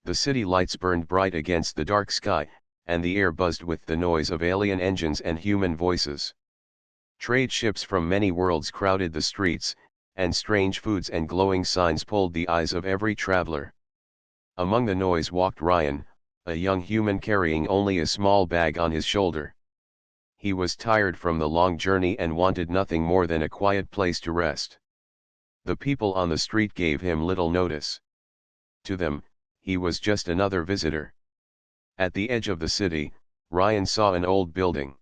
The city lights burned bright against the dark sky, and the air buzzed with the noise of alien engines and human voices. Trade ships from many worlds crowded the streets, and strange foods and glowing signs pulled the eyes of every traveler. Among the noise walked Ryan, a young human carrying only a small bag on his shoulder. He was tired from the long journey and wanted nothing more than a quiet place to rest. The people on the street gave him little notice. To them, he was just another visitor. At the edge of the city, Ryan saw an old building.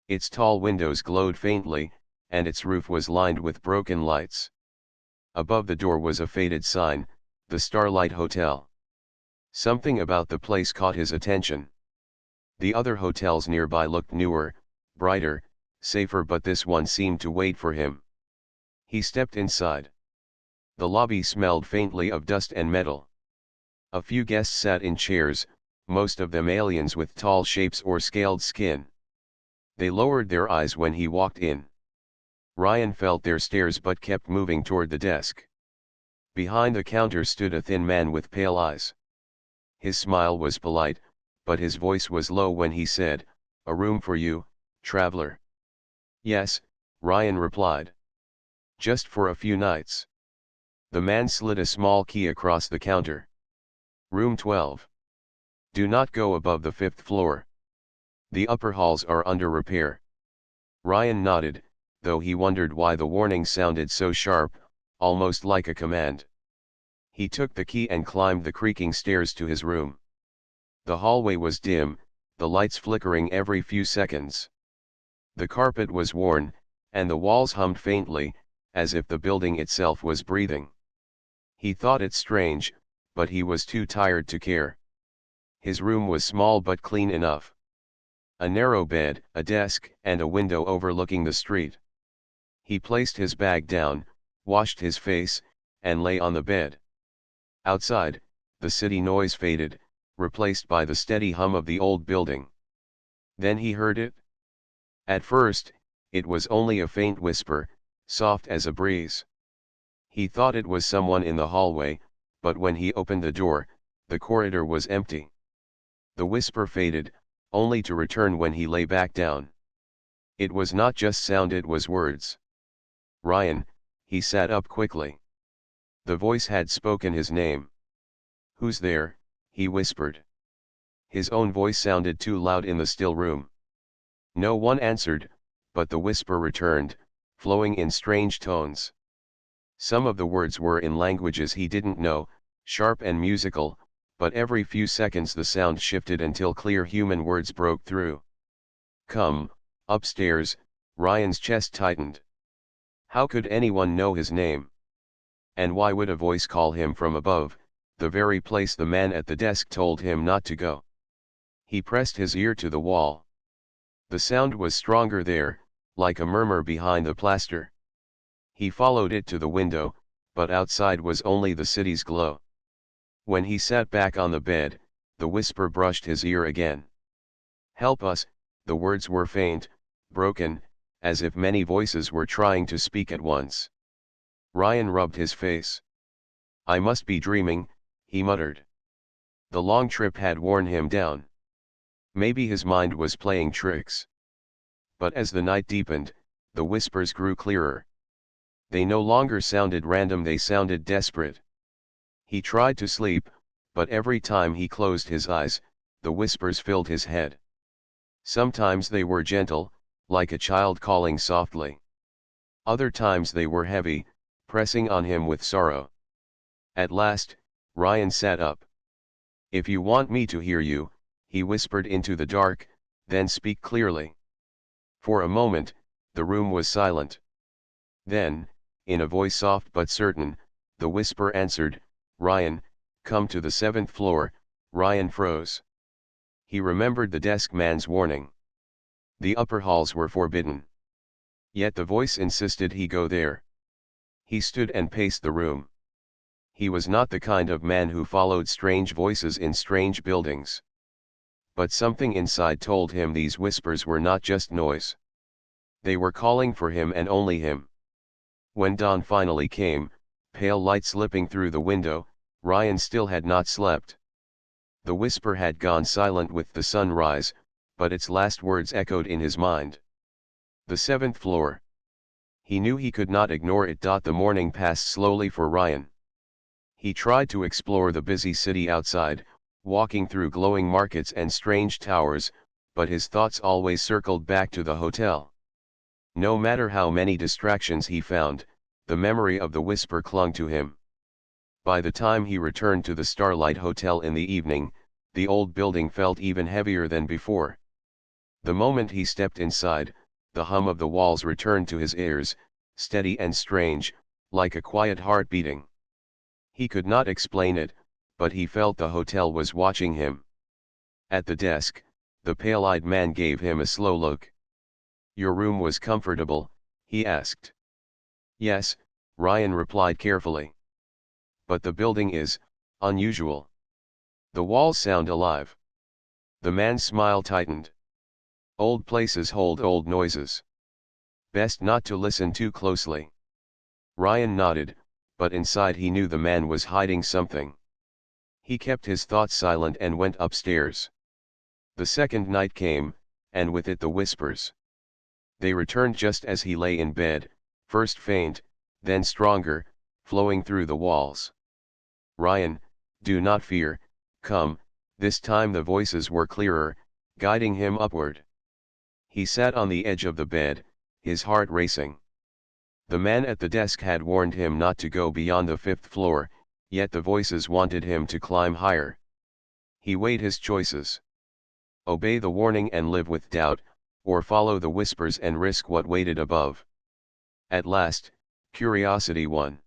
Its tall windows glowed faintly, and its roof was lined with broken lights. Above the door was a faded sign, "The Starlight Hotel." Something about the place caught his attention. The other hotels nearby looked newer, brighter, safer, but this one seemed to wait for him. He stepped inside. The lobby smelled faintly of dust and metal. A few guests sat in chairs, most of them aliens with tall shapes or scaled skin. They lowered their eyes when he walked in. Ryan felt their stares but kept moving toward the desk. Behind the counter stood a thin man with pale eyes. His smile was polite, but his voice was low when he said, "A room for you, traveler?" "Yes," Ryan replied. "Just for a few nights." The man slid a small key across the counter. "Room 12. Do not go above the 5th floor. The upper halls are under repair." Ryan nodded, though he wondered why the warning sounded so sharp, almost like a command. He took the key and climbed the creaking stairs to his room. The hallway was dim, the lights flickering every few seconds. The carpet was worn, and the walls hummed faintly, as if the building itself was breathing. He thought it strange, but he was too tired to care. His room was small but clean enough. A narrow bed, a desk, and a window overlooking the street. He placed his bag down, washed his face, and lay on the bed. Outside, the city noise faded, replaced by the steady hum of the old building. Then he heard it. At first, it was only a faint whisper, soft as a breeze. He thought it was someone in the hallway, but when he opened the door, the corridor was empty. The whisper faded, only to return when he lay back down. It was not just sound, it was words. "Ryan," he sat up quickly. The voice had spoken his name. "Who's there?" he whispered. His own voice sounded too loud in the still room. No one answered, but the whisper returned, flowing in strange tones. Some of the words were in languages he didn't know, sharp and musical, but every few seconds the sound shifted until clear human words broke through. "Come, upstairs," Ryan's chest tightened. How could anyone know his name? And why would a voice call him from above, the very place the man at the desk told him not to go? He pressed his ear to the wall. The sound was stronger there, like a murmur behind the plaster. He followed it to the window, but outside was only the city's glow. When he sat back on the bed, the whisper brushed his ear again. "Help us," the words were faint, broken, as if many voices were trying to speak at once. Ryan rubbed his face. "I must be dreaming," he muttered. The long trip had worn him down. Maybe his mind was playing tricks. But as the night deepened, the whispers grew clearer. They no longer sounded random, they sounded desperate. He tried to sleep, but every time he closed his eyes, the whispers filled his head. Sometimes they were gentle, like a child calling softly. Other times they were heavy, pressing on him with sorrow. At last, Ryan sat up. "If you want me to hear you," he whispered into the dark, "then speak clearly." For a moment, the room was silent. Then, in a voice soft but certain, the whisper answered, "Ryan, come to the 7th floor." Ryan froze. He remembered the desk man's warning. The upper halls were forbidden. Yet the voice insisted he go there. He stood and paced the room. He was not the kind of man who followed strange voices in strange buildings. But something inside told him these whispers were not just noise. They were calling for him and only him. When dawn finally came, pale light slipping through the window, Ryan still had not slept. The whisper had gone silent with the sunrise, but its last words echoed in his mind. The seventh floor. He knew he could not ignore it. The morning passed slowly for Ryan. He tried to explore the busy city outside, walking through glowing markets and strange towers, but his thoughts always circled back to the hotel. No matter how many distractions he found, the memory of the whisper clung to him. By the time he returned to the Starlight Hotel in the evening, the old building felt even heavier than before. The moment he stepped inside, the hum of the walls returned to his ears, steady and strange, like a quiet heart beating. He could not explain it, but he felt the hotel was watching him. At the desk, the pale-eyed man gave him a slow look. "Your room was comfortable?" he asked. "Yes," Ryan replied carefully. "But the building is unusual. The walls sound alive." The man's smile tightened. "Old places hold old noises. Best not to listen too closely." Ryan nodded, but inside he knew the man was hiding something. He kept his thoughts silent and went upstairs. The second night came, and with it the whispers. They returned just as he lay in bed, first faint, then stronger, flowing through the walls. "Ryan, do not fear, come." This time the voices were clearer, guiding him upward. He sat on the edge of the bed, his heart racing. The man at the desk had warned him not to go beyond the 5th floor, yet the voices wanted him to climb higher. He weighed his choices. Obey the warning and live with doubt, or follow the whispers and risk what waited above. At last, curiosity won.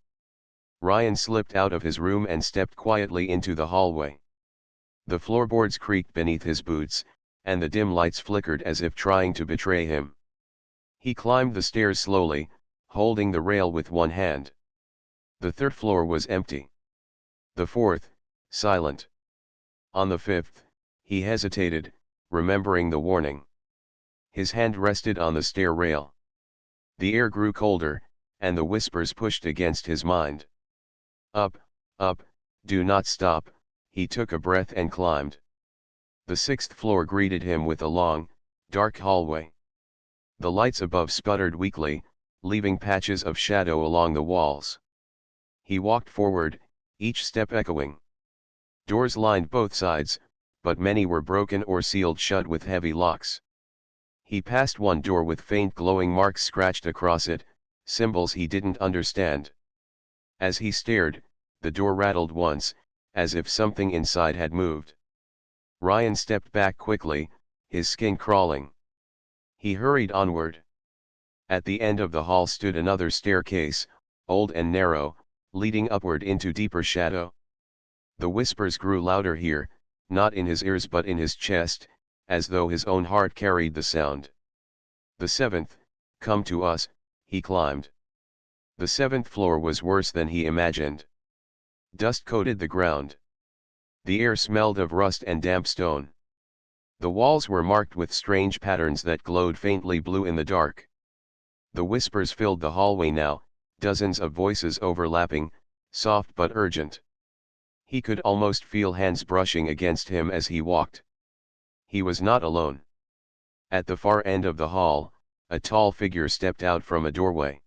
Ryan slipped out of his room and stepped quietly into the hallway. The floorboards creaked beneath his boots, and the dim lights flickered as if trying to betray him. He climbed the stairs slowly, holding the rail with one hand. The 3rd floor was empty. The 4th, silent. On the 5th, he hesitated, remembering the warning. His hand rested on the stair rail. The air grew colder, and the whispers pushed against his mind. Up, up, do not stop." He took a breath and climbed. The 6th floor greeted him with a long, dark hallway. The lights above sputtered weakly, leaving patches of shadow along the walls. He walked forward, each step echoing. Doors lined both sides, but many were broken or sealed shut with heavy locks. He passed one door with faint glowing marks scratched across it, symbols he didn't understand. As he stared, the door rattled once, as if something inside had moved. Ryan stepped back quickly, his skin crawling. He hurried onward. At the end of the hall stood another staircase, old and narrow, leading upward into deeper shadow. The whispers grew louder here, not in his ears but in his chest, as though his own heart carried the sound. The 7th, come to us, he climbed. The 7th floor was worse than he imagined. Dust coated the ground. The air smelled of rust and damp stone. The walls were marked with strange patterns that glowed faintly blue in the dark. The whispers filled the hallway now, dozens of voices overlapping, soft but urgent. He could almost feel hands brushing against him as he walked. He was not alone. At the far end of the hall, a tall figure stepped out from a doorway.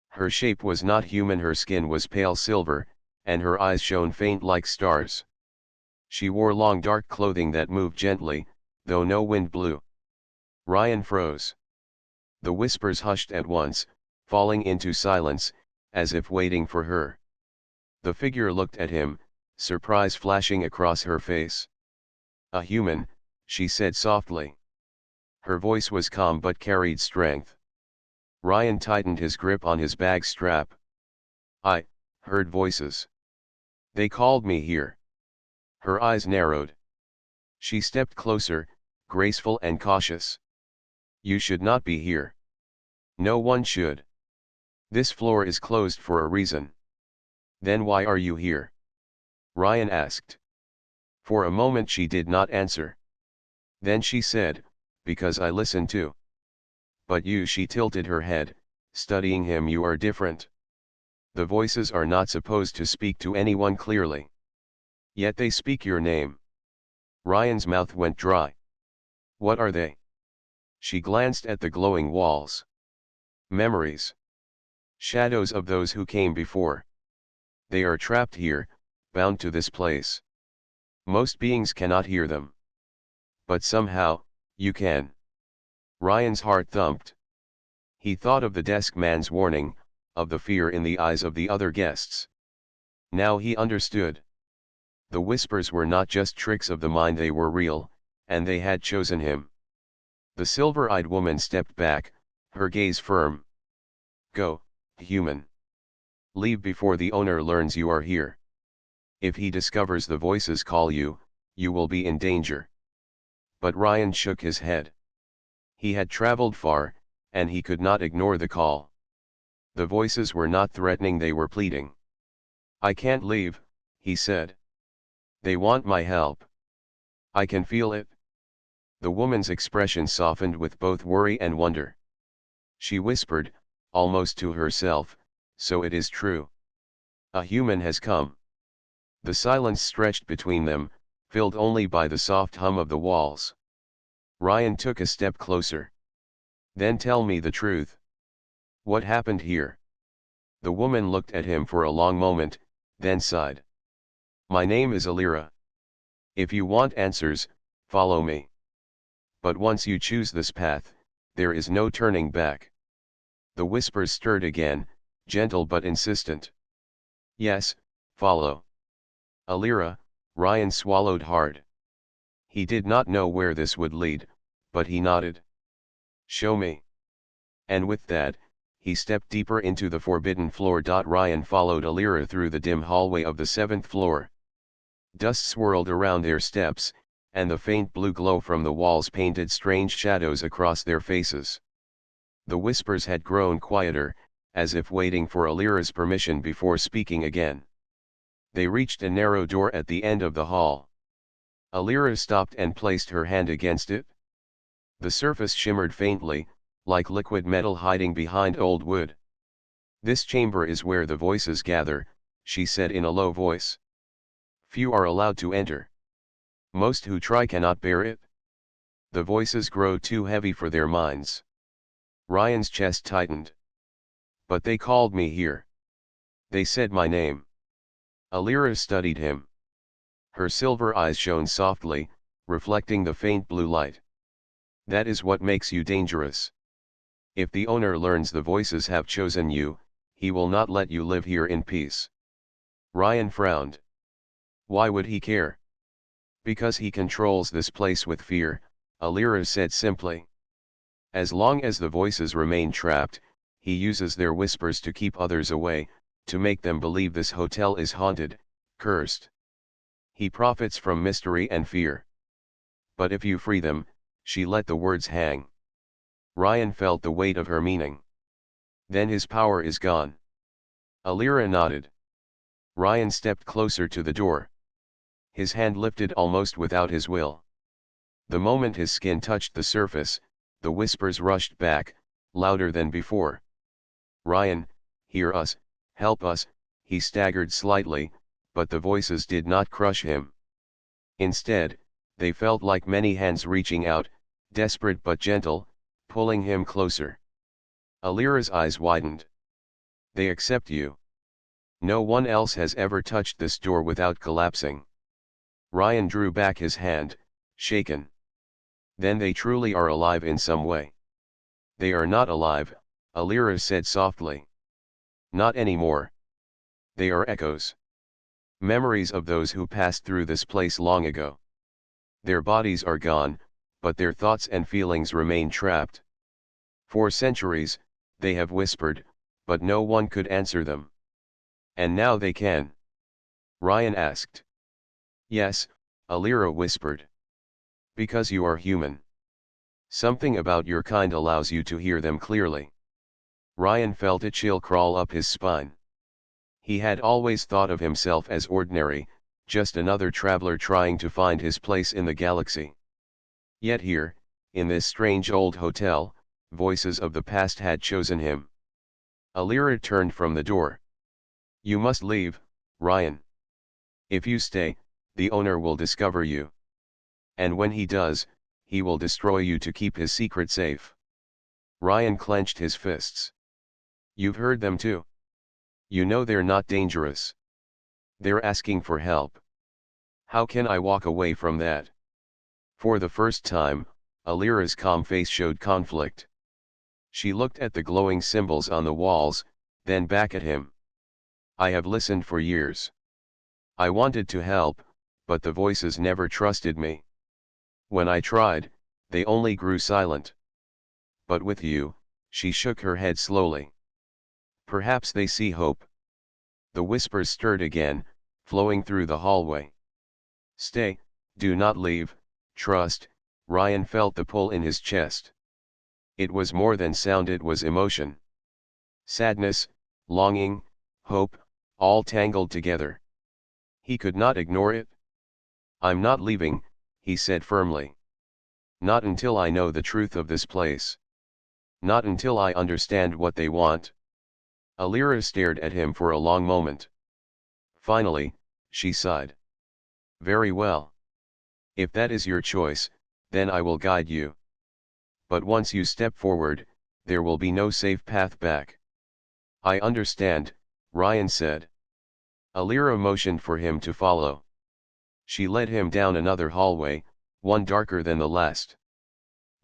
Her shape was not human, her skin was pale silver, and her eyes shone faint like stars. She wore long dark clothing that moved gently, though no wind blew. Ryan froze. The whispers hushed at once, falling into silence, as if waiting for her. The figure looked at him, surprise flashing across her face. "A human," she said softly. Her voice was calm but carried strength. Ryan tightened his grip on his bag strap. "I heard voices. They called me here." Her eyes narrowed. She stepped closer, graceful and cautious. "You should not be here. No one should. This floor is closed for a reason." "Then why are you here?" Ryan asked. For a moment she did not answer. Then she said, "Because I listen too." "But you," she tilted her head, studying him, "you are different. The voices are not supposed to speak to anyone clearly. Yet they speak your name. Ryan's mouth went dry. What are they? She glanced at the glowing walls. Memories. Shadows of those who came before. They are trapped here, bound to this place. Most beings cannot hear them. But somehow, you can. Ryan's heart thumped. He thought of the desk man's warning, of the fear in the eyes of the other guests. Now he understood. The whispers were not just tricks of the mind, they were real, and they had chosen him. The silver-eyed woman stepped back, her gaze firm. Go, human. Leave before the owner learns you are here. If he discovers the voices call you, you will be in danger. But Ryan shook his head. He had traveled far, and he could not ignore the call. The voices were not threatening, they were pleading. I can't leave, he said. They want my help. I can feel it. The woman's expression softened with both worry and wonder. She whispered, almost to herself, so it is true. A human has come. The silence stretched between them, filled only by the soft hum of the walls. Ryan took a step closer. Then tell me the truth. What happened here? The woman looked at him for a long moment, then sighed. My name is Alira. If you want answers, follow me. But once you choose this path, there is no turning back. The whispers stirred again, gentle but insistent. Yes, follow. Alira, Ryan swallowed hard. He did not know where this would lead, but he nodded. Show me. And with that, he stepped deeper into the forbidden floor. Ryan followed Alira through the dim hallway of the 7th floor. Dust swirled around their steps, and the faint blue glow from the walls painted strange shadows across their faces. The whispers had grown quieter, as if waiting for Alira's permission before speaking again. They reached a narrow door at the end of the hall. Alira stopped and placed her hand against it. The surface shimmered faintly, like liquid metal hiding behind old wood. This chamber is where the voices gather, she said in a low voice. Few are allowed to enter. Most who try cannot bear it. The voices grow too heavy for their minds. Ryan's chest tightened. But they called me here. They said my name. Alira studied him. Her silver eyes shone softly, reflecting the faint blue light. That is what makes you dangerous. If the owner learns the voices have chosen you, he will not let you live here in peace. Ryan frowned. Why would he care? Because he controls this place with fear, Alira said simply. As long as the voices remain trapped, he uses their whispers to keep others away, to make them believe this hotel is haunted, cursed. He profits from mystery and fear. But if you free them, she let the words hang. Ryan felt the weight of her meaning. Then his power is gone. Alira nodded. Ryan stepped closer to the door. His hand lifted almost without his will. The moment his skin touched the surface, the whispers rushed back, louder than before. Ryan, hear us, help us, he staggered slightly, but the voices did not crush him. Instead, they felt like many hands reaching out, desperate but gentle, pulling him closer. Alira's eyes widened. They accept you. No one else has ever touched this door without collapsing. Ryan drew back his hand, shaken. Then they truly are alive in some way. They are not alive, Alira said softly. Not anymore. They are echoes. Memories of those who passed through this place long ago. Their bodies are gone, but their thoughts and feelings remain trapped. For centuries, they have whispered, but no one could answer them. And now they can. Ryan asked. Yes, Alira whispered. Because you are human. Something about your kind allows you to hear them clearly. Ryan felt a chill crawl up his spine. He had always thought of himself as ordinary, just another traveler trying to find his place in the galaxy. Yet here, in this strange old hotel, voices of the past had chosen him. Alira turned from the door. You must leave, Ryan. If you stay, the owner will discover you. And when he does, he will destroy you to keep his secret safe. Ryan clenched his fists. You've heard them too. You know they're not dangerous. They're asking for help. How can I walk away from that? For the first time, Alira's calm face showed conflict. She looked at the glowing symbols on the walls, then back at him. I have listened for years. I wanted to help, but the voices never trusted me. When I tried, they only grew silent. But with you, she shook her head slowly. Perhaps they see hope. The whispers stirred again, flowing through the hallway. Stay, do not leave, trust. Ryan felt the pull in his chest. It was more than sound, it was emotion. Sadness, longing, hope, all tangled together. He could not ignore it. I'm not leaving, he said firmly. Not until I know the truth of this place. Not until I understand what they want. Alira stared at him for a long moment. Finally, she sighed. Very well. If that is your choice, then I will guide you. But once you step forward, there will be no safe path back. I understand, Ryan said. Alira motioned for him to follow. She led him down another hallway, one darker than the last.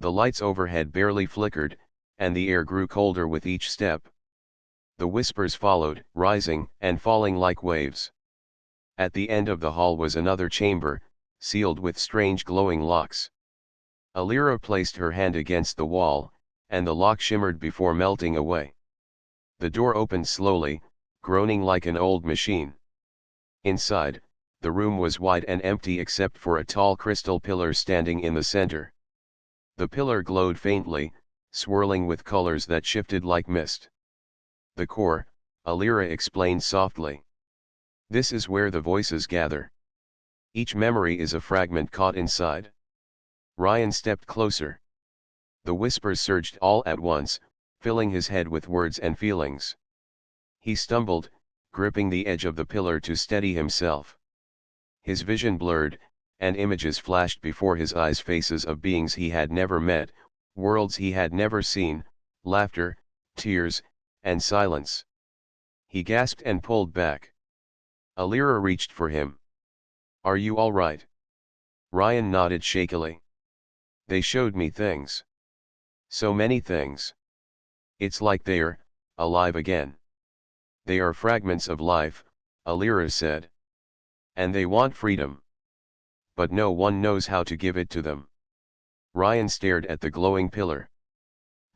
The lights overhead barely flickered, and the air grew colder with each step. The whispers followed, rising and falling like waves. At the end of the hall was another chamber, sealed with strange glowing locks. Alira placed her hand against the wall, and the lock shimmered before melting away. The door opened slowly, groaning like an old machine. Inside, the room was wide and empty except for a tall crystal pillar standing in the center. The pillar glowed faintly, swirling with colors that shifted like mist. The core, Alira explained softly. This is where the voices gather. Each memory is a fragment caught inside. Ryan stepped closer. The whispers surged all at once, filling his head with words and feelings. He stumbled, gripping the edge of the pillar to steady himself. His vision blurred, and images flashed before his eyes, faces of beings he had never met, worlds he had never seen, laughter, tears, and silence. He gasped and pulled back. Alira reached for him. Are you all right? Ryan nodded shakily. They showed me things. So many things. It's like they're alive again. They are fragments of life, Alira said. And they want freedom. But no one knows how to give it to them. Ryan stared at the glowing pillar.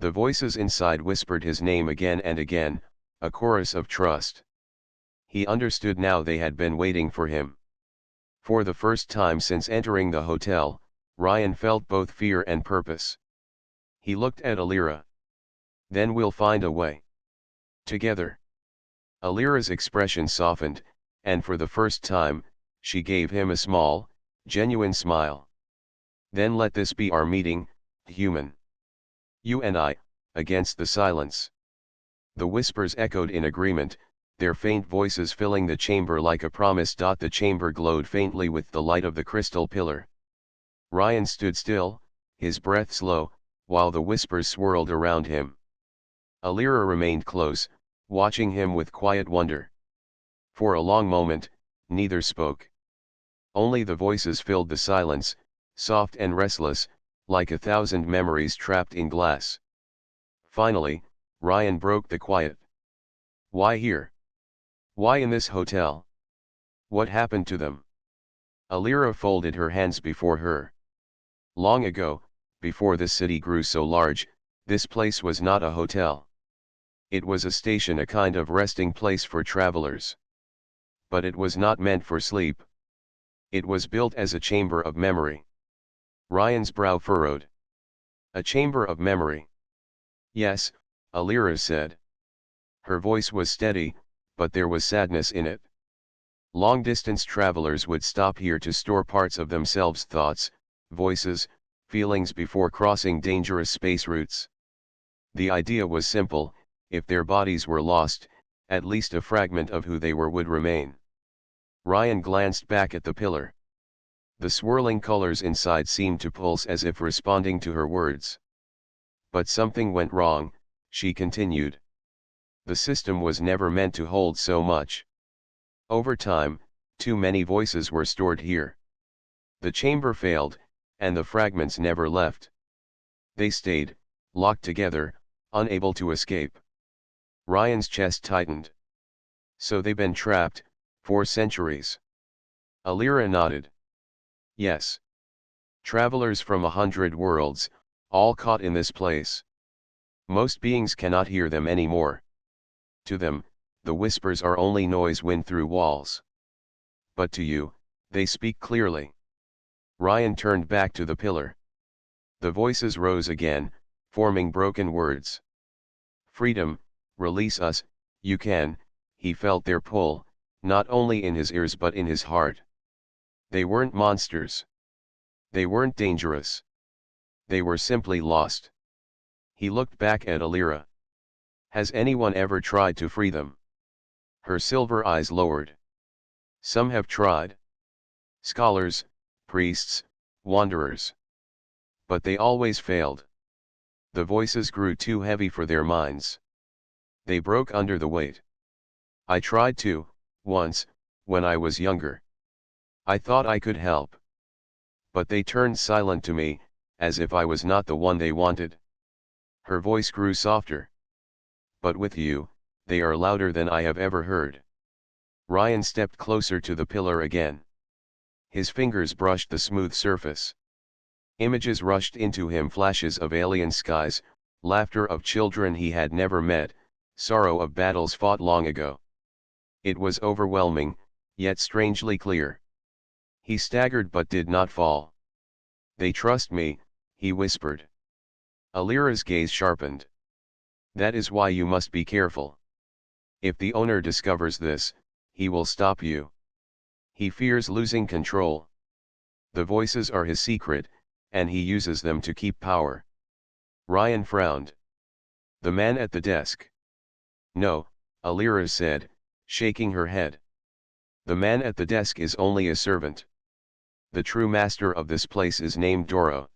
The voices inside whispered his name again and again, a chorus of trust. He understood now, they had been waiting for him. For the first time since entering the hotel, Ryan felt both fear and purpose. He looked at Alira. Then we'll find a way. Together. Alira's expression softened, and for the first time, she gave him a small, genuine smile. Then let this be our meeting, human. You and I, against the silence. The whispers echoed in agreement, their faint voices filling the chamber like a promise. The chamber glowed faintly with the light of the crystal pillar. Ryan stood still, his breath slow, while the whispers swirled around him. Alira remained close, watching him with quiet wonder. For a long moment, neither spoke. Only the voices filled the silence, soft and restless, like 1,000 memories trapped in glass. Finally, Ryan broke the quiet. Why here? Why in this hotel? What happened to them? Alira folded her hands before her. Long ago, before this city grew so large, this place was not a hotel. It was a station, a kind of resting place for travelers. But it was not meant for sleep. It was built as a chamber of memory. Ryan's brow furrowed. A chamber of memory. Yes, Alira said. Her voice was steady, but there was sadness in it. Long-distance travelers would stop here to store parts of themselves, thoughts, voices, feelings before crossing dangerous space routes. The idea was simple: if their bodies were lost, at least a fragment of who they were would remain. Ryan glanced back at the pillar. The swirling colors inside seemed to pulse as if responding to her words. But something went wrong, she continued. The system was never meant to hold so much. Over time, too many voices were stored here. The chamber failed, and the fragments never left. They stayed, locked together, unable to escape. Ryan's chest tightened. So they've been trapped, for centuries. Alira nodded. Yes. Travelers from 100 worlds, all caught in this place. Most beings cannot hear them anymore. To them, the whispers are only noise wind through walls. But to you, they speak clearly. Ryan turned back to the pillar. The voices rose again, forming broken words. Freedom, release us, you can. He felt their pull, not only in his ears but in his heart. They weren't monsters. They weren't dangerous. They were simply lost. He looked back at Alira. Has anyone ever tried to free them? Her silver eyes lowered. Some have tried. Scholars, priests, wanderers. But they always failed. The voices grew too heavy for their minds. They broke under the weight. I tried to, once, when I was younger. I thought I could help. But they turned silent to me, as if I was not the one they wanted. Her voice grew softer. But with you, they are louder than I have ever heard. Ryan stepped closer to the pillar again. His fingers brushed the smooth surface. Images rushed into him, flashes of alien skies, laughter of children he had never met, sorrow of battles fought long ago. It was overwhelming, yet strangely clear. He staggered but did not fall. They trust me, he whispered. Alira's gaze sharpened. That is why you must be careful. If the owner discovers this, he will stop you. He fears losing control. The voices are his secret, and he uses them to keep power. Ryan frowned. The man at the desk. No, Alira said, shaking her head. The man at the desk is only a servant. The true master of this place is named Doro.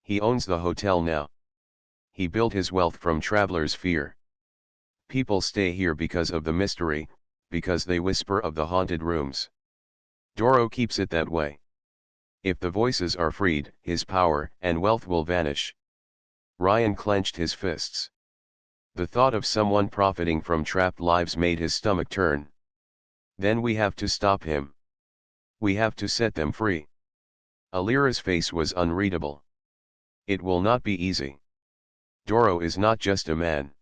He owns the hotel now. He built his wealth from travelers' fear. People stay here because of the mystery, because they whisper of the haunted rooms. Doro keeps it that way. If the voices are freed, his power and wealth will vanish. Ryan clenched his fists. The thought of someone profiting from trapped lives made his stomach turn. Then we have to stop him. We have to set them free. Alira's face was unreadable. It will not be easy. Doro is not just a man.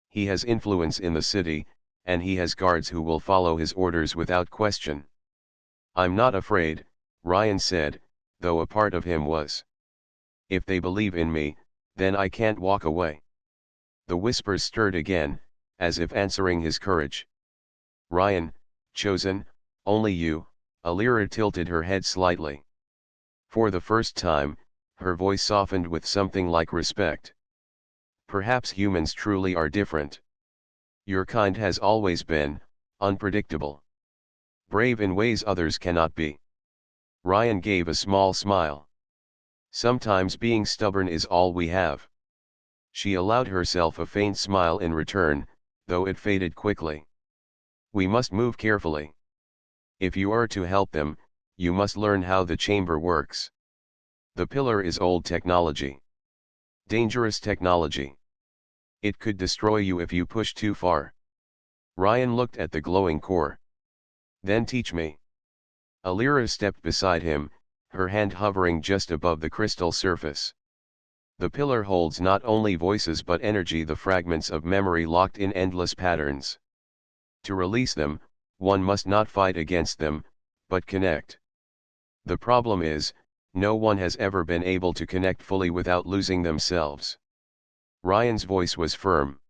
He has influence in the city, and he has guards who will follow his orders without question. I'm not afraid, Ryan said, though a part of him was. If they believe in me, then I can't walk away. The whispers stirred again, as if answering his courage. Ryan, chosen, only you. Alira tilted her head slightly. For the first time, her voice softened with something like respect. Perhaps humans truly are different. Your kind has always been unpredictable. Brave in ways others cannot be. Ryan gave a small smile. Sometimes being stubborn is all we have. She allowed herself a faint smile in return, though it faded quickly. We must move carefully. If you are to help them, you must learn how the chamber works. The pillar is old technology. Dangerous technology. It could destroy you if you push too far. Ryan looked at the glowing core. Then teach me. Alira stepped beside him, her hand hovering just above the crystal surface. The pillar holds not only voices but energy, the fragments of memory locked in endless patterns. To release them, one must not fight against them, but connect. The problem is, no one has ever been able to connect fully without losing themselves. Ryan's voice was firm.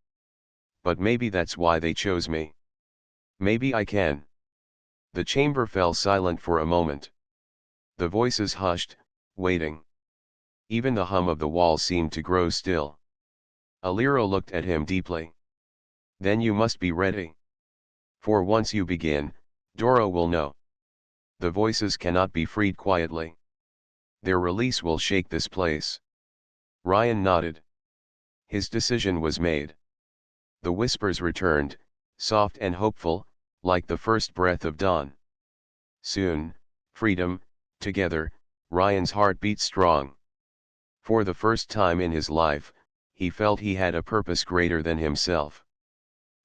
But maybe that's why they chose me. Maybe I can. The chamber fell silent for a moment. The voices hushed, waiting. Even the hum of the wall seemed to grow still. Alira looked at him deeply. Then you must be ready. For once you begin, Doro will know. The voices cannot be freed quietly. Their release will shake this place. Ryan nodded. His decision was made. The whispers returned, soft and hopeful, like the first breath of dawn. Soon, freedom, together, Ryan's heart beat strong. For the first time in his life, he felt he had a purpose greater than himself.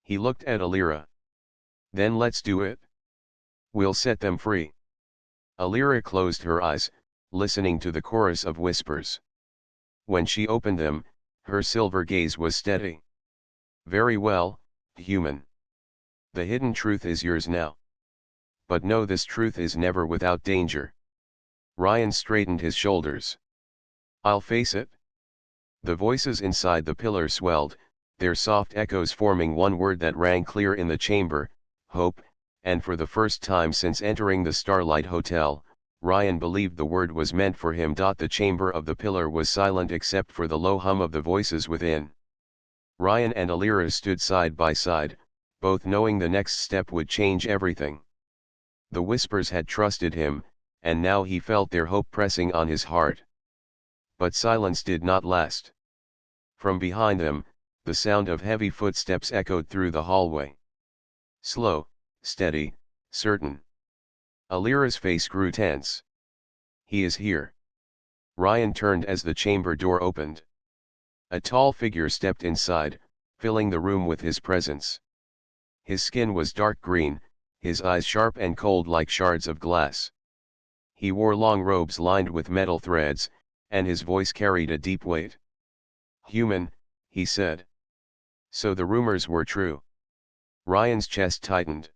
He looked at Alira. Then let's do it. We'll set them free. Alira closed her eyes, listening to the chorus of whispers. When she opened them, her silver gaze was steady. Very well, human. The hidden truth is yours now. But know this truth is never without danger. Ryan straightened his shoulders. I'll face it. The voices inside the pillar swelled, their soft echoes forming one word that rang clear in the chamber, hope, and for the first time since entering the Starlight Hotel, Ryan believed the word was meant for him. The chamber of the pillar was silent except for the low hum of the voices within. Ryan and Alira stood side by side, both knowing the next step would change everything. The whispers had trusted him, and now he felt their hope pressing on his heart. But silence did not last. From behind them, the sound of heavy footsteps echoed through the hallway. Slow, steady, certain. Alira's face grew tense. He is here. Ryan turned as the chamber door opened. A tall figure stepped inside, filling the room with his presence. His skin was dark green, his eyes sharp and cold like shards of glass. He wore long robes lined with metal threads, and his voice carried a deep weight. Human, he said. So the rumors were true. Ryan's chest tightened.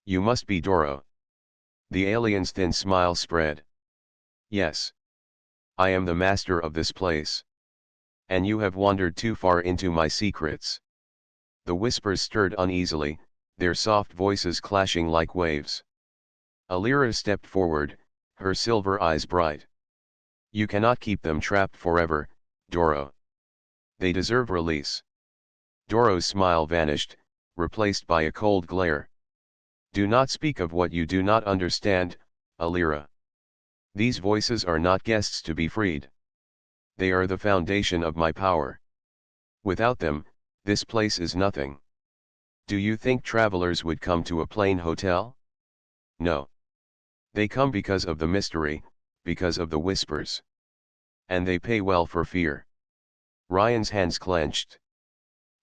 You must be Doro. The alien's thin smile spread. Yes. I am the master of this place. And you have wandered too far into my secrets. The whispers stirred uneasily, their soft voices clashing like waves. Alira stepped forward, her silver eyes bright. You cannot keep them trapped forever, Doro. They deserve release. Doro's smile vanished, replaced by a cold glare. Do not speak of what you do not understand, Alira. These voices are not guests to be freed. They are the foundation of my power. Without them, this place is nothing. Do you think travelers would come to a plain hotel? No. They come because of the mystery, because of the whispers. And they pay well for fear. Ryan's hands clenched.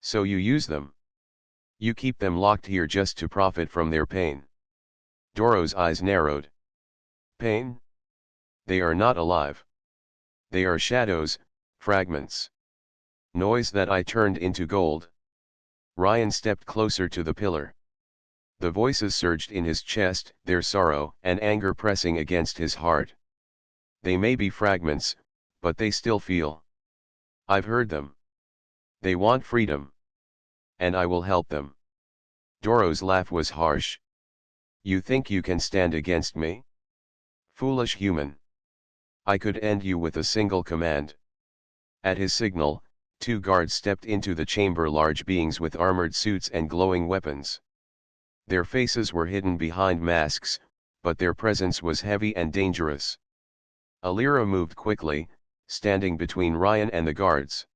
So you use them. You keep them locked here just to profit from their pain. Doro's eyes narrowed. Pain? They are not alive. They are shadows, fragments. Noise that I turned into gold. Ryan stepped closer to the pillar. The voices surged in his chest, their sorrow and anger pressing against his heart. They may be fragments, but they still feel. I've heard them. They want freedom. And I will help them. Doro's laugh was harsh. You think you can stand against me? Foolish human. I could end you with a single command. At his signal, two guards stepped into the chamber, large beings with armored suits and glowing weapons. Their faces were hidden behind masks, but their presence was heavy and dangerous. Alira moved quickly, standing between Ryan and the guards.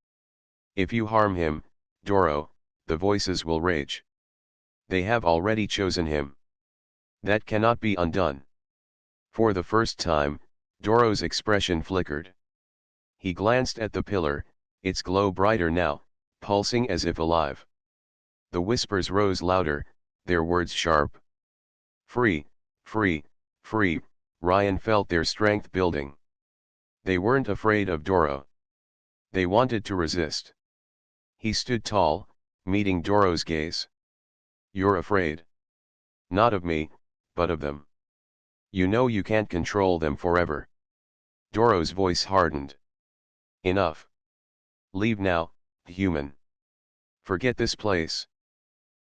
If you harm him, Doro, the voices will rage. They have already chosen him. That cannot be undone. For the first time, Doro's expression flickered. He glanced at the pillar, its glow brighter now, pulsing as if alive. The whispers rose louder, their words sharp. Free, free, free, Ryan felt their strength building. They weren't afraid of Doro. They wanted to resist. He stood tall, meeting Doro's gaze. You're afraid. Not of me, but of them. You know you can't control them forever. Doro's voice hardened. Enough. Leave now, human. Forget this place.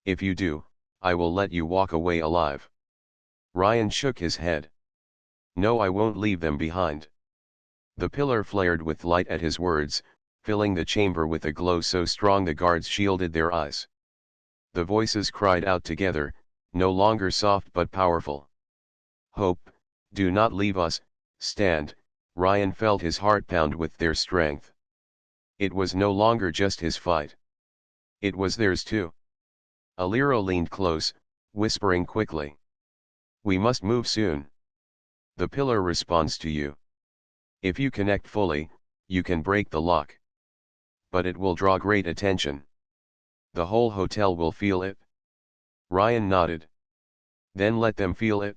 If you do, I will let you walk away alive. Ryan shook his head. No, I won't leave them behind. The pillar flared with light at his words, filling the chamber with a glow so strong the guards shielded their eyes. The voices cried out together, no longer soft but powerful. Hope, Do not leave us, stand. Ryan felt his heart pound with their strength. It was no longer just his fight. It was theirs too. Alira leaned close, whispering quickly. We must move soon. The pillar responds to you. If you connect fully, you can break the lock. But it will draw great attention. The whole hotel will feel it. Ryan nodded. Then let them feel it.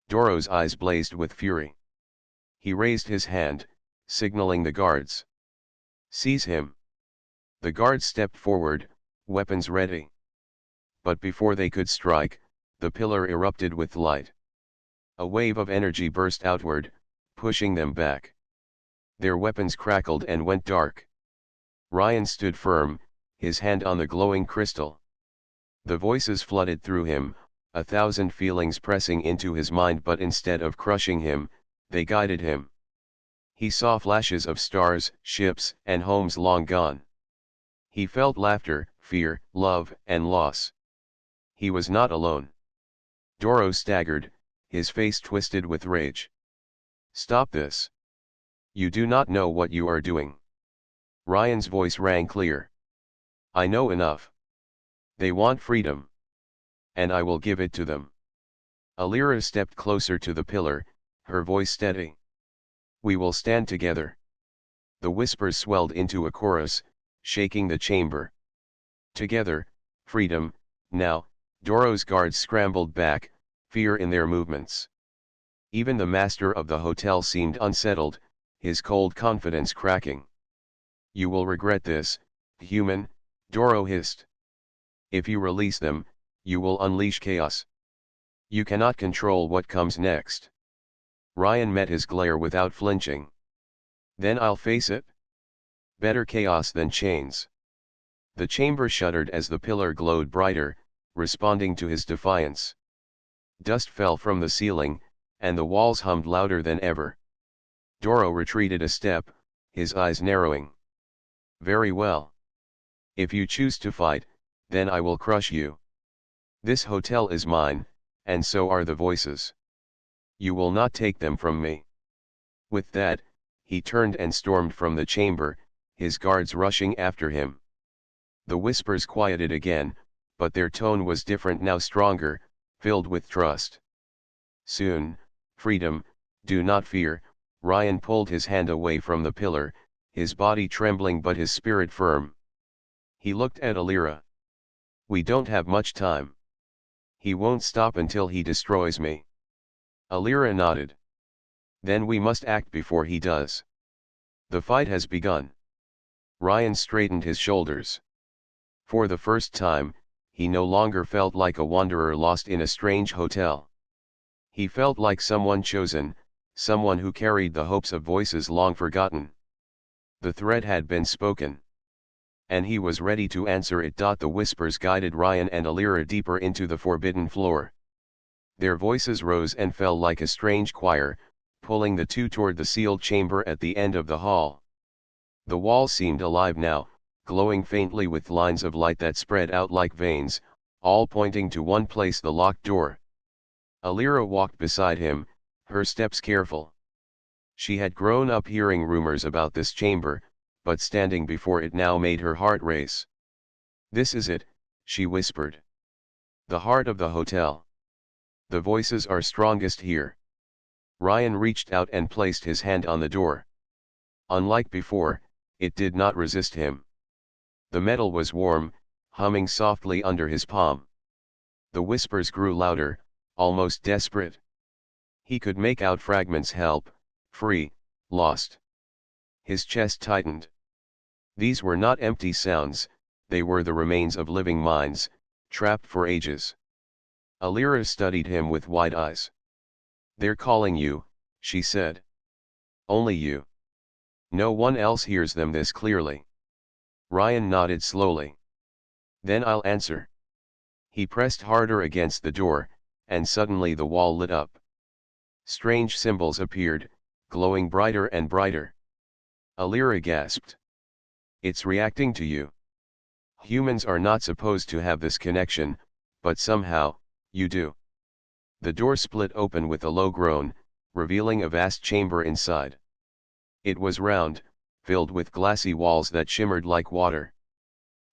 Doro's eyes blazed with fury. He raised his hand, signaling the guards. Seize him. The guards stepped forward, weapons ready. But before they could strike, the pillar erupted with light. A wave of energy burst outward, pushing them back. Their weapons crackled and went dark. Ryan stood firm, his hand on the glowing crystal. The voices flooded through him, 1,000 feelings pressing into his mind, but instead of crushing him, they guided him. He saw flashes of stars, ships, and homes long gone. He felt laughter, fear, love, and loss. He was not alone. Doro staggered, his face twisted with rage. Stop this. You do not know what you are doing. Ryan's voice rang clear. I know enough. They want freedom. And I will give it to them. Alira stepped closer to the pillar, her voice steady. We will stand together. The whispers swelled into a chorus, shaking the chamber. Together, freedom, now. Doro's guards scrambled back, fear in their movements. Even the master of the hotel seemed unsettled, his cold confidence cracking. You will regret this, human, Doro hissed. If you release them, you will unleash chaos. You cannot control what comes next. Ryan met his glare without flinching. Then I'll face it. Better chaos than chains. The chamber shuddered as the pillar glowed brighter, responding to his defiance. Dust fell from the ceiling, and the walls hummed louder than ever. Doro retreated a step, his eyes narrowing. Very well. If you choose to fight, then I will crush you. This hotel is mine, and so are the voices. You will not take them from me. With that, he turned and stormed from the chamber, his guards rushing after him. The whispers quieted again, but their tone was different now, stronger, filled with trust. Soon, freedom, do not fear. Ryan pulled his hand away from the pillar, his body trembling but his spirit firm. He looked at Alira. We don't have much time. He won't stop until he destroys me. Alira nodded. Then we must act before he does. The fight has begun. Ryan straightened his shoulders. For the first time, he no longer felt like a wanderer lost in a strange hotel. He felt like someone chosen, someone who carried the hopes of voices long forgotten. The threat had been spoken. And he was ready to answer it. The whispers guided Ryan and Alira deeper into the forbidden floor. Their voices rose and fell like a strange choir, pulling the two toward the sealed chamber at the end of the hall. The walls seemed alive now, glowing faintly with lines of light that spread out like veins, all pointing to one place, the locked door. Alira walked beside him, her steps careful. She had grown up hearing rumors about this chamber, but standing before it now made her heart race. This is it, she whispered. The heart of the hotel. The voices are strongest here. Ryan reached out and placed his hand on the door. Unlike before, it did not resist him. The metal was warm, humming softly under his palm. The whispers grew louder, almost desperate. He could make out fragments: help, free, lost. His chest tightened. These were not empty sounds, they were the remains of living minds, trapped for ages. Alira studied him with wide eyes. They're calling you, she said. Only you. No one else hears them this clearly. Ryan nodded slowly. Then I'll answer. He pressed harder against the door, and suddenly the wall lit up. Strange symbols appeared, glowing brighter and brighter. Alira gasped. It's reacting to you. Humans are not supposed to have this connection, but somehow, you do. The door split open with a low groan, revealing a vast chamber inside. It was round, filled with glassy walls that shimmered like water.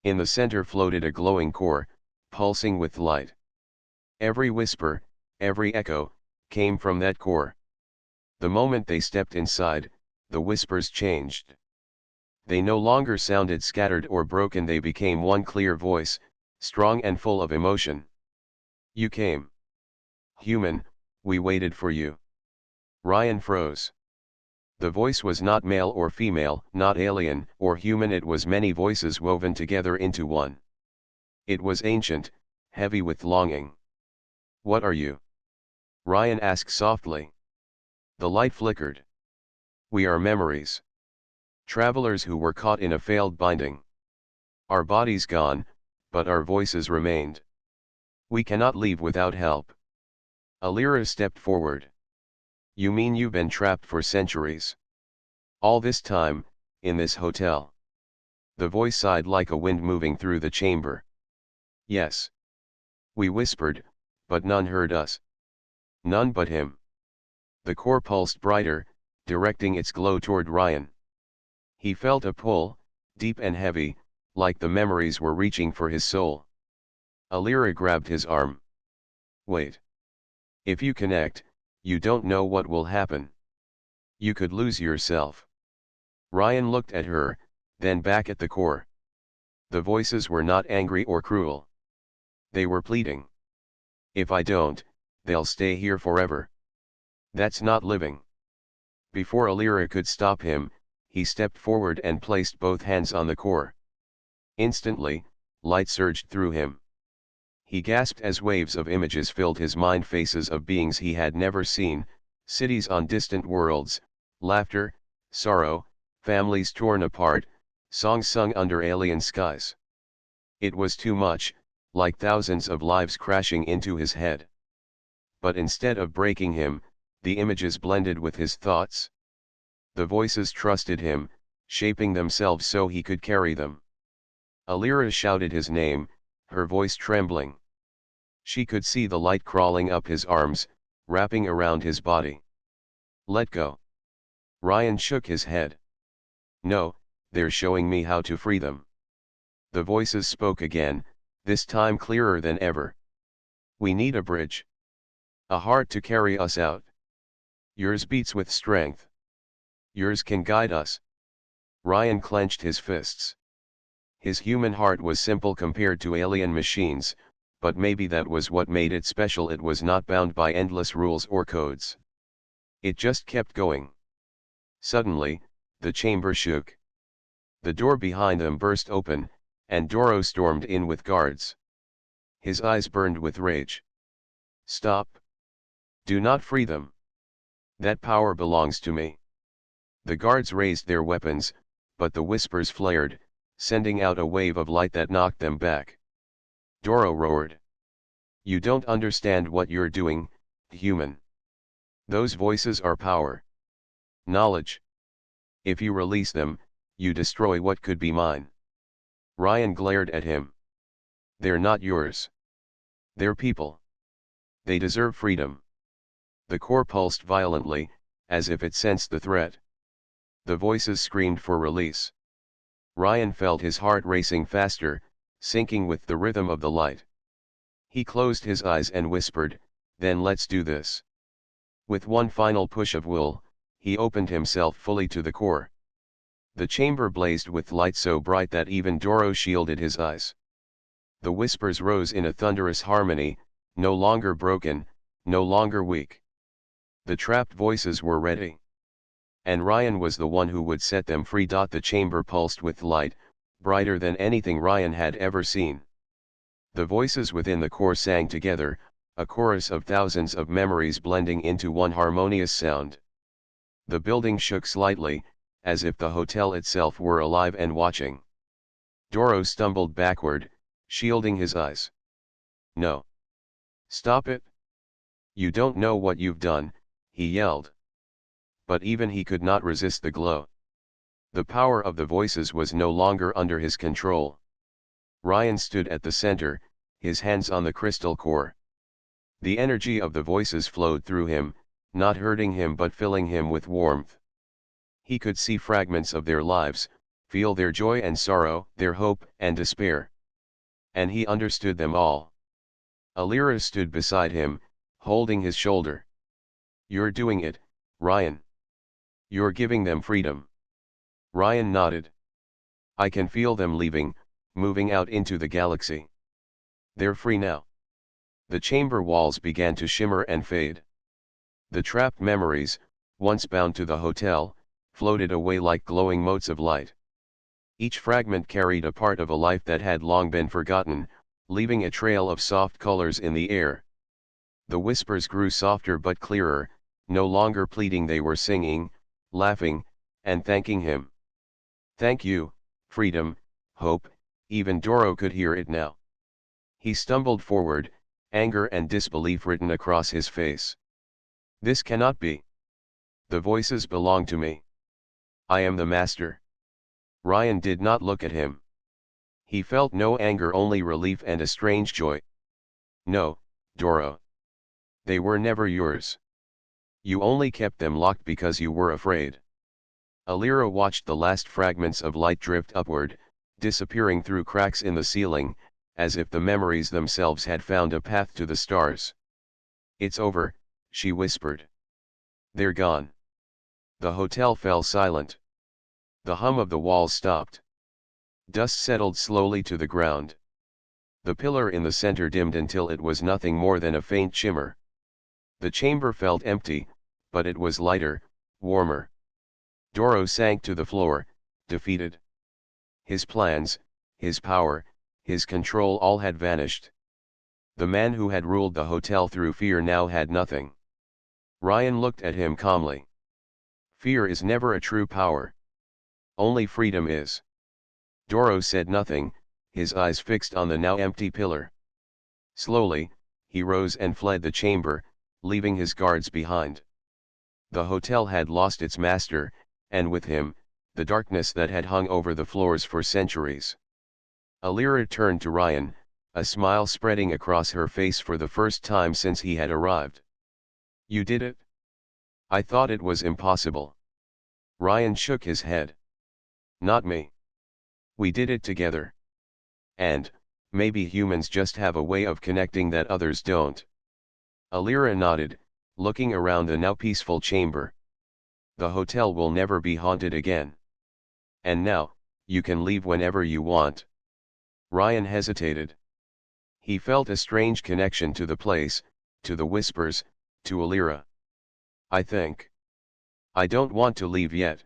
In the center floated a glowing core, pulsing with light. Every whisper, every echo, came from that core. The moment they stepped inside, the whispers changed. They no longer sounded scattered or broken, they became one clear voice, strong and full of emotion. You came. Human, we waited for you. Ryan froze. The voice was not male or female, not alien or human, it was many voices woven together into one. It was ancient, heavy with longing. What are you? Ryan asked softly. The light flickered. We are memories. Travelers who were caught in a failed binding. Our bodies gone, but our voices remained. We cannot leave without help. Alira stepped forward. You mean you've been trapped for centuries? All this time, in this hotel? The voice sighed like a wind moving through the chamber. Yes. We whispered, but none heard us. None but him. The core pulsed brighter, directing its glow toward Ryan. He felt a pull, deep and heavy, like the memories were reaching for his soul. Alira grabbed his arm. Wait. If you connect, you don't know what will happen. You could lose yourself. Ryan looked at her, then back at the core. The voices were not angry or cruel. They were pleading. If I don't, they'll stay here forever. That's not living. Before Alira could stop him, he stepped forward and placed both hands on the core. Instantly, light surged through him. He gasped as waves of images filled his mind, faces of beings he had never seen, cities on distant worlds, laughter, sorrow, families torn apart, songs sung under alien skies. It was too much, like thousands of lives crashing into his head. But instead of breaking him, the images blended with his thoughts. The voices trusted him, shaping themselves so he could carry them. Alira shouted his name, her voice trembling. She could see the light crawling up his arms, wrapping around his body. Let go. Ryan shook his head. No, they're showing me how to free them. The voices spoke again, this time clearer than ever. We need a bridge. A heart to carry us out. Yours beats with strength. Yours can guide us. Ryan clenched his fists. His human heart was simple compared to alien machines, but maybe that was what made it special. It was not bound by endless rules or codes. It just kept going. Suddenly, the chamber shook. The door behind them burst open, and Doro stormed in with guards. His eyes burned with rage. Stop. Do not free them. That power belongs to me. The guards raised their weapons, but the whispers flared, sending out a wave of light that knocked them back. Doro roared. You don't understand what you're doing, human. Those voices are power. Knowledge. If you release them, you destroy what could be mine. Ryan glared at him. They're not yours. They're people. They deserve freedom. The core pulsed violently, as if it sensed the threat. The voices screamed for release. Ryan felt his heart racing faster, syncing with the rhythm of the light. He closed his eyes and whispered, then let's do this. With one final push of will, he opened himself fully to the core. The chamber blazed with light so bright that even Doro shielded his eyes. The whispers rose in a thunderous harmony, no longer broken, no longer weak. The trapped voices were ready. And Ryan was the one who would set them free. The chamber pulsed with light, brighter than anything Ryan had ever seen. The voices within the core sang together, a chorus of thousands of memories blending into one harmonious sound. The building shook slightly, as if the hotel itself were alive and watching. Doro stumbled backward, shielding his eyes. No. Stop it. You don't know what you've done, he yelled. But even he could not resist the glow. The power of the voices was no longer under his control. Ryan stood at the center, his hands on the crystal core. The energy of the voices flowed through him, not hurting him but filling him with warmth. He could see fragments of their lives, feel their joy and sorrow, their hope and despair. And he understood them all. Alira stood beside him, holding his shoulder. "You're doing it, Ryan. You're giving them freedom." Ryan nodded. "I can feel them leaving, moving out into the galaxy. They're free now." The chamber walls began to shimmer and fade. The trapped memories, once bound to the hotel, floated away like glowing motes of light. Each fragment carried a part of a life that had long been forgotten, leaving a trail of soft colors in the air. The whispers grew softer but clearer, no longer pleading, they were singing, laughing, and thanking him. "Thank you, freedom, hope." Even Doro could hear it now. He stumbled forward, anger and disbelief written across his face. "This cannot be. The voices belong to me. I am the master." Ryan did not look at him. He felt no anger, only relief and a strange joy. "No, Doro. They were never yours. You only kept them locked because you were afraid." Alira watched the last fragments of light drift upward, disappearing through cracks in the ceiling, as if the memories themselves had found a path to the stars. "It's over," she whispered. "They're gone." The hotel fell silent. The hum of the walls stopped. Dust settled slowly to the ground. The pillar in the center dimmed until it was nothing more than a faint shimmer. The chamber felt empty, but it was lighter, warmer. Doro sank to the floor, defeated. His plans, his power, his control, all had vanished. The man who had ruled the hotel through fear now had nothing. Ryan looked at him calmly. "Fear is never a true power. Only freedom is." Doro said nothing, his eyes fixed on the now empty pillar. Slowly, he rose and fled the chamber, leaving his guards behind. The hotel had lost its master, and with him, the darkness that had hung over the floors for centuries. Alira turned to Ryan, a smile spreading across her face for the first time since he had arrived. "You did it? I thought it was impossible." Ryan shook his head. "Not me. We did it together. And, maybe humans just have a way of connecting that others don't." Alira nodded, looking around the now peaceful chamber. "The hotel will never be haunted again. And now, you can leave whenever you want." Ryan hesitated. He felt a strange connection to the place, to the whispers, to Alira. I don't want to leave yet.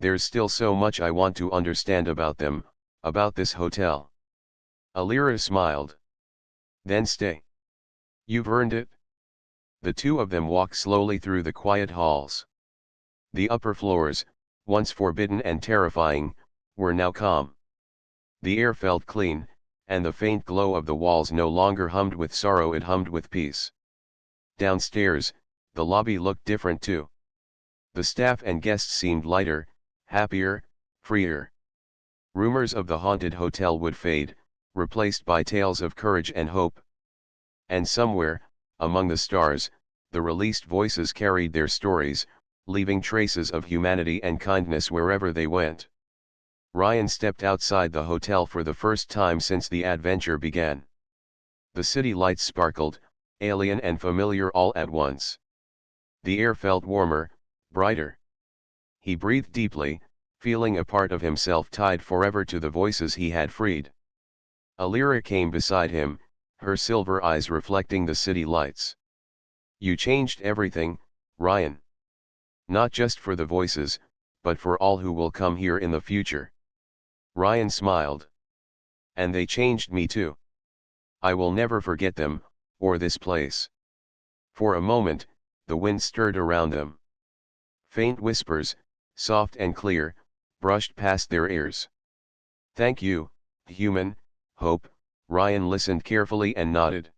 There's still so much I want to understand about them, about this hotel." Alira smiled. "Then stay. You've earned it." The two of them walked slowly through the quiet halls. The upper floors, once forbidden and terrifying, were now calm. The air felt clean, and the faint glow of the walls no longer hummed with sorrow, it hummed with peace. Downstairs, the lobby looked different too. The staff and guests seemed lighter, happier, freer. Rumors of the haunted hotel would fade, replaced by tales of courage and hope. And somewhere, among the stars, the released voices carried their stories, leaving traces of humanity and kindness wherever they went. Ryan stepped outside the hotel for the first time since the adventure began. The city lights sparkled, alien and familiar all at once. The air felt warmer, brighter. He breathed deeply, feeling a part of himself tied forever to the voices he had freed. Alira came beside him, her silver eyes reflecting the city lights. "You changed everything, Ryan. Not just for the voices, but for all who will come here in the future." Ryan smiled. "And they changed me too. I will never forget them, or this place." For a moment, the wind stirred around them. Faint whispers, soft and clear, brushed past their ears. "Thank you, human, hope." Ryan listened carefully and nodded.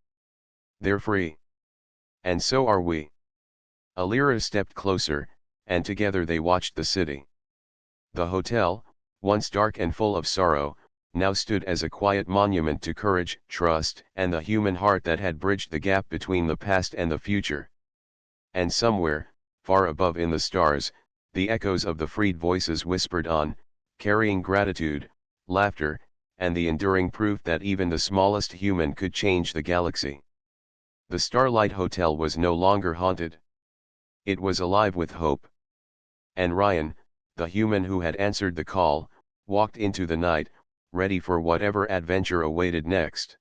"They're free. And so are we." Alira stepped closer, and together they watched the city. The hotel, once dark and full of sorrow, now stood as a quiet monument to courage, trust, and the human heart that had bridged the gap between the past and the future. and somewhere, far above in the stars, the echoes of the freed voices whispered on, carrying gratitude, laughter, and the enduring proof that even the smallest human could change the galaxy. The Starlight Hotel was no longer haunted. It was alive with hope. And Ryan, the human who had answered the call, walked into the night, ready for whatever adventure awaited next.